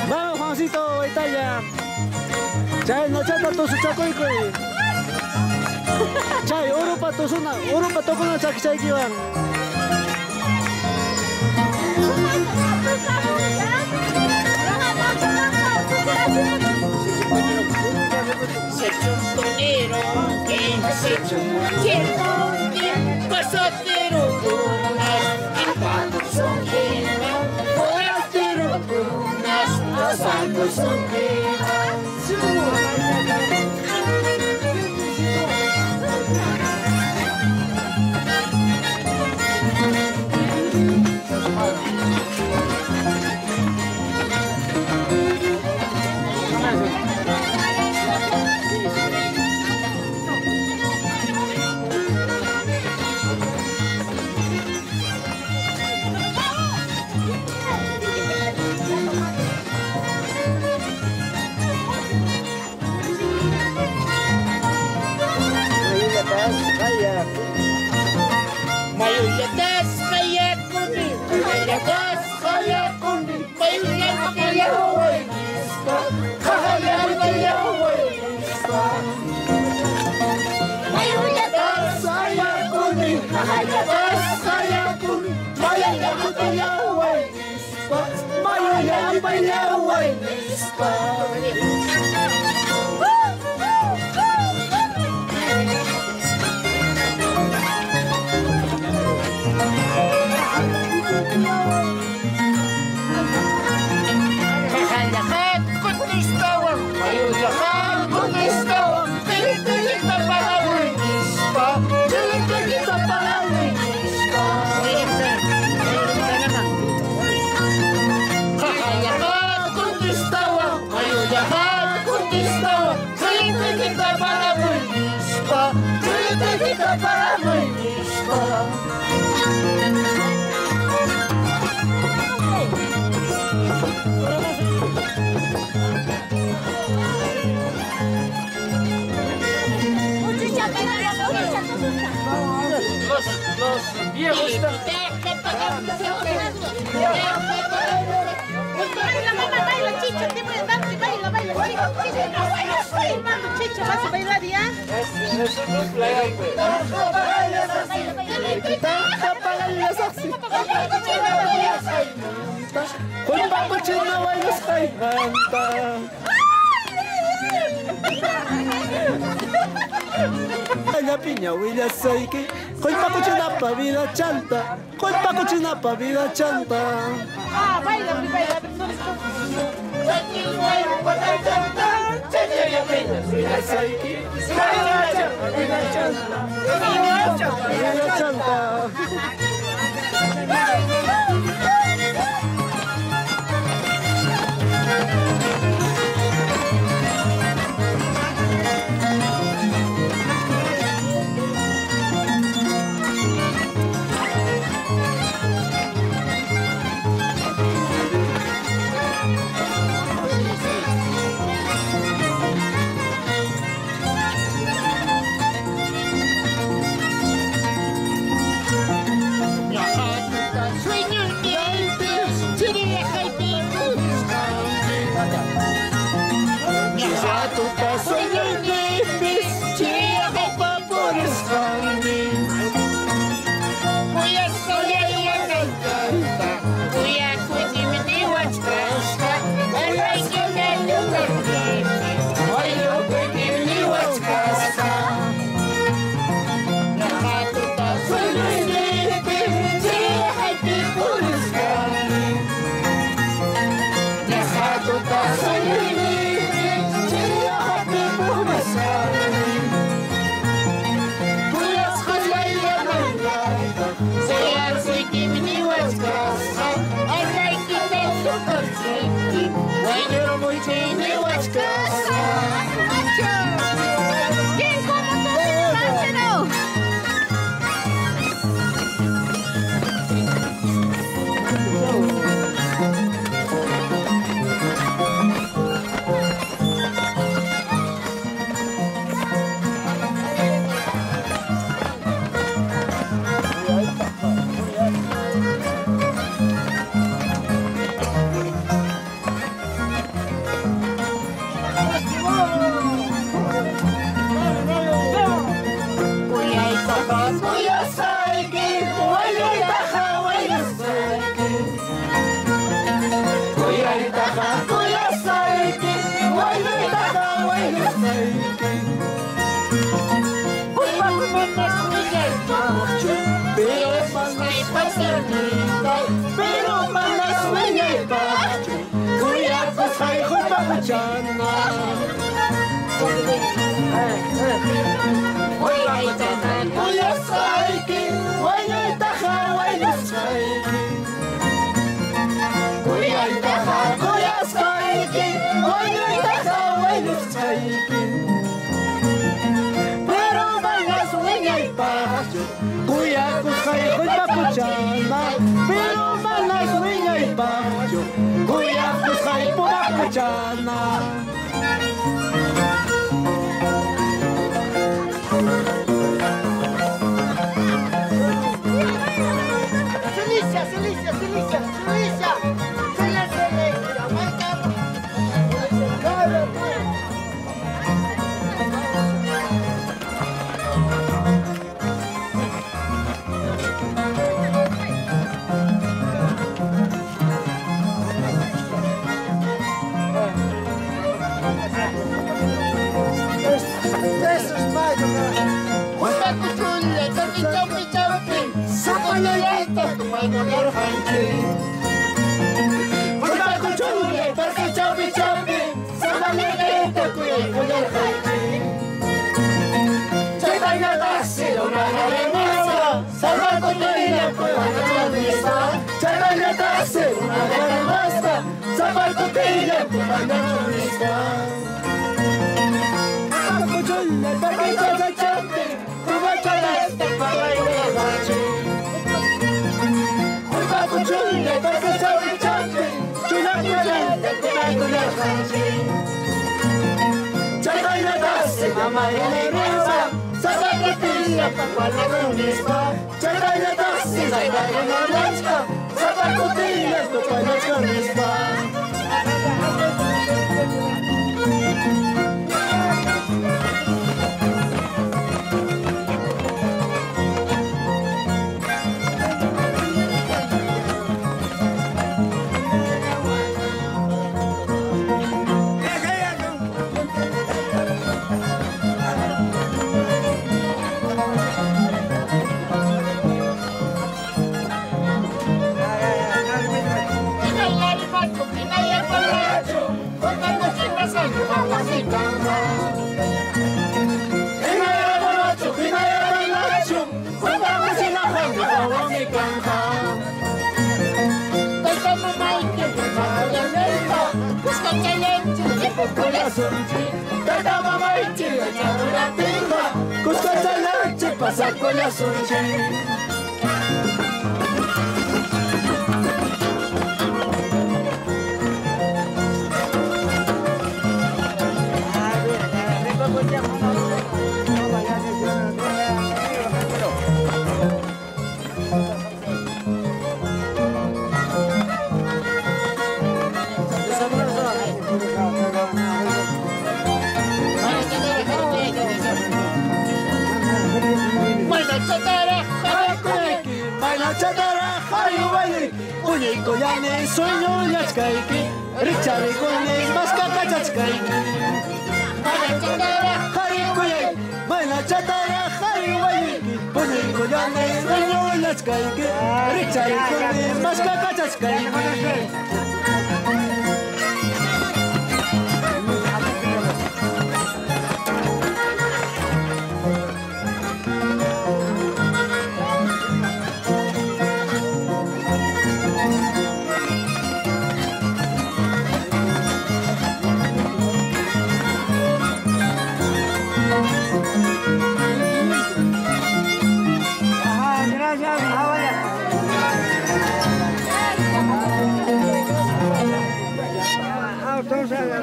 Vamos, Juancito, ahí está ya. Chay, no chata tu su chaco y Chay, oro pa tu suna, oro pa tu kuna chaki chay kiwan. Se chuntonero, que se chuntero, pasatero, y cuando son quemas, forastero, pasando son quemas. Los viejos están... Baila, Chicho, te voy a dar, baila, Chicho, Chicho, ¿vas a bailar ya? La piña, huilla, soy que... Con pacuchina pa' vida chanta, con pacuchina pa' vida chanta. Ah, baila, baila, Pero bailas sueña y paso, cuya cosa y cuya cuchana. Pero bailas sueña y paso, cuya cosa y cuya cuchana. Celicia, Celicia, Celicia, Celicia. Eso es mayo, Juega cuchule, chopi, chopi, chopi. Sácale esto, tu mano de arjanque. Juega cuchule, chopi, chopi, chopi. Sácale esto, tu mano de arjanque. Chopa y nada, se lo mano de masa. Salva con teoría, prueba la mesa. Chopa y nada, se lo mano de masa. Salva con teoría, prueba la mesa. cuchule, porque choca choque, cuba chalaste para ir a bache. Juega cuchule, porque chopi, chopi. Chula chalaste para ir a bache. Chopa y nada, se lo mano de masa. Salva con teoría, prueba la mesa. Chopa y nada, se lo mano de masa. Salva con teoría, prueba la mesa. Pasa con la sonche. Koyane sueño yachkaiki, richari kone maskaka chachkaiki. Hari koyai, baila chatara, hari waiki, pone koyane sueño yachkaiki, richari kone maskaka chachkaiki.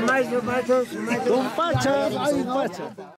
Mais. Pacha, aí, Pacha.